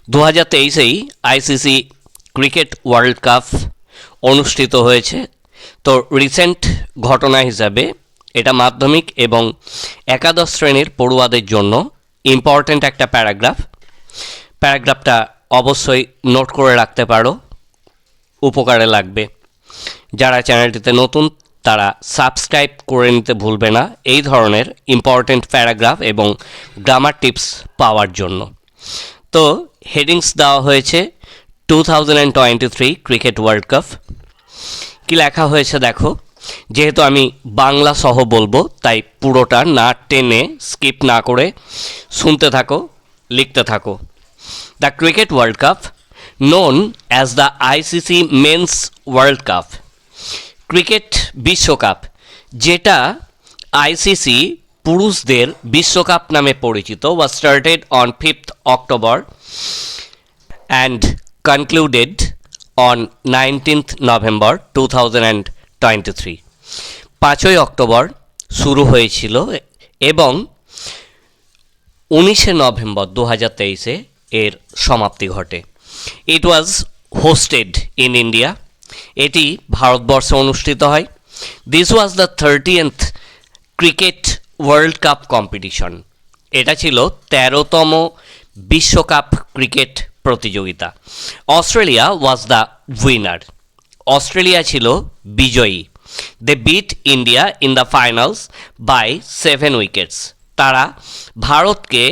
2023-এই ICC cricket World cup অনুষ্ঠিত হয়েছে। তো রিসেন্ট ঘটনা হিসাবে এটা মাধ্যমিক এবং একাদশ শ্রেণীর পড়ুয়াদের জন্য ইম্পর্ট্যান্ট একটা প্যারাগ্রাফটা অবশ্যই নোট করে রাখতে পারো, উপকারে লাগবে। যারা চ্যানেলটিতে নতুন তারা সাবস্ক্রাইব করে নিতে ভুলবে না এই ধরনের ইম্পর্ট্যান্ট প্যারাগ্রাফ এবং গ্রামার টিপস পাওয়ার জন্য। তো হেডিংস দেওয়া হয়েছে 2023 ক্রিকেট ওয়ার্ল্ড কাপ। কী লেখা হয়েছে দেখো, যেহেতু আমি বাংলা সহ বলবো তাই পুরোটা না টেনে স্কিপ না করে শুনতে থাকো, লিখতে থাকো। The cricket World cup known as the ICC Men's World Cup, cricket বিশ্বকাপ, যেটা আইসিসি পুরুষদের বিশ্বকাপ নামে পরিচিত, was started on 5th October and concluded on 19th November 2023। 5ই অক্টোবর শুরু হয়েছিল এবং 19শে নভেম্বর 2023-এ এর সমাপ্তি ঘটে। It was hosted in India, এটি ভারতবর্ষে অনুষ্ঠিত হয়। This was the 30th cricket World Cup competition, এটা ছিল 13তম বিশ্বকাপ ক্রিকেট প্রতিযোগিতা। Australia was the winner, Australia ছিল বিজয়ী। They beat India in the finals by 7 wickets, তারা ভারতকে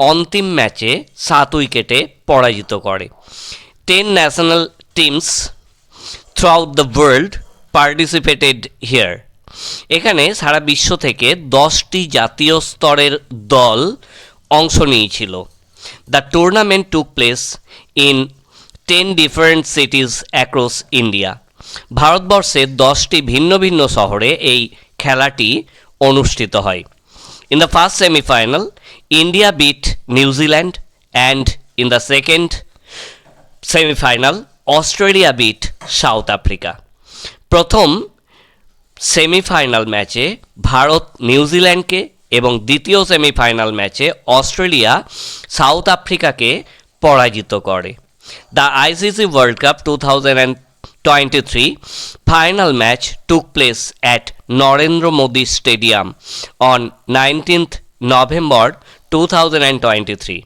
অন্তিম ম্যাচে 7 উইকেটে পরাজিত করে। 10 national teams throughout the world participated here, এখানে সারা বিশ্ব থেকে 10টি জাতীয় স্তরের দল অংশ নিয়েছিল। The tournament took place in 10 different সিটিজ across India, ভারতবর্ষে 10টি ভিন্ন ভিন্ন শহরে এই খেলাটি অনুষ্ঠিত হয়। In the first semi-final, India beat New Zealand, and in the second semi-final, Australia beat South Africa. প্রথম সেমিফাইনাল ম্যাচে ভারত নিউজিল্যান্ডকে এবং দ্বিতীয় সেমিফাইনাল ম্যাচে অস্ট্রেলিয়া সাউথ আফ্রিকাকে পরাজিত করে। The ICC world cup 2023 final match took place at Narendra Modi Stadium on 19th November 2023।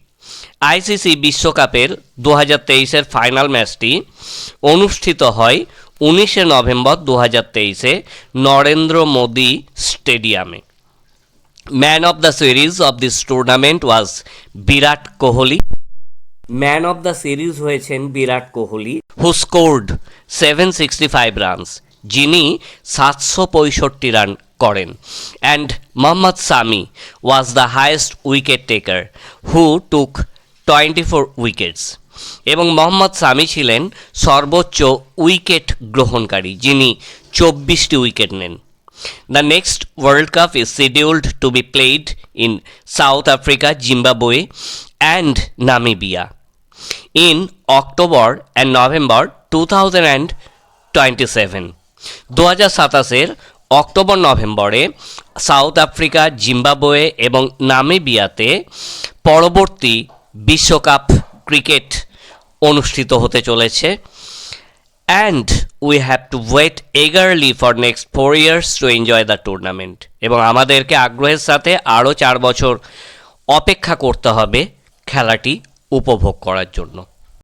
ICC বিশ্বকাপের 2023-এর ফাইনাল ম্যাচটি অনুষ্ঠিত হয় 19শে নভেম্বর 2023-এ নরেন্দ্র মোদি স্টেডিয়ামে। Man of the series of this tournament was Virat Kohli, man of the series হয়েছেন Virat Kohli, who scored 765 runs, যিনি 765 রান করেন। And Mohammed Shami was the highest wicket taker who took 24 wickets, এবং মোহাম্মদ সামি ছিলেন সর্বোচ্চ উইকেট গ্রহণকারী, যিনি 24টি উইকেট নেন। The next World Cup is scheduled to be played in South Africa, Zimbabwe and Namibia in October and November 2027। 2027-এর অক্টোবর নভেম্বরে সাউথ আফ্রিকা, জিম্বাবুয়ে এবং নামিবিয়াতে পরবর্তী বিশ্বকাপ ক্রিকেট অনুষ্ঠিত হতে চলেছে। And we have to wait eagerly for next 4 years to enjoy the tournament, এবং আমাদেরকে আগ্রহের সাথে আরও 4 বছর অপেক্ষা করতে হবে খেলাটি উপভোগ করার জন্য।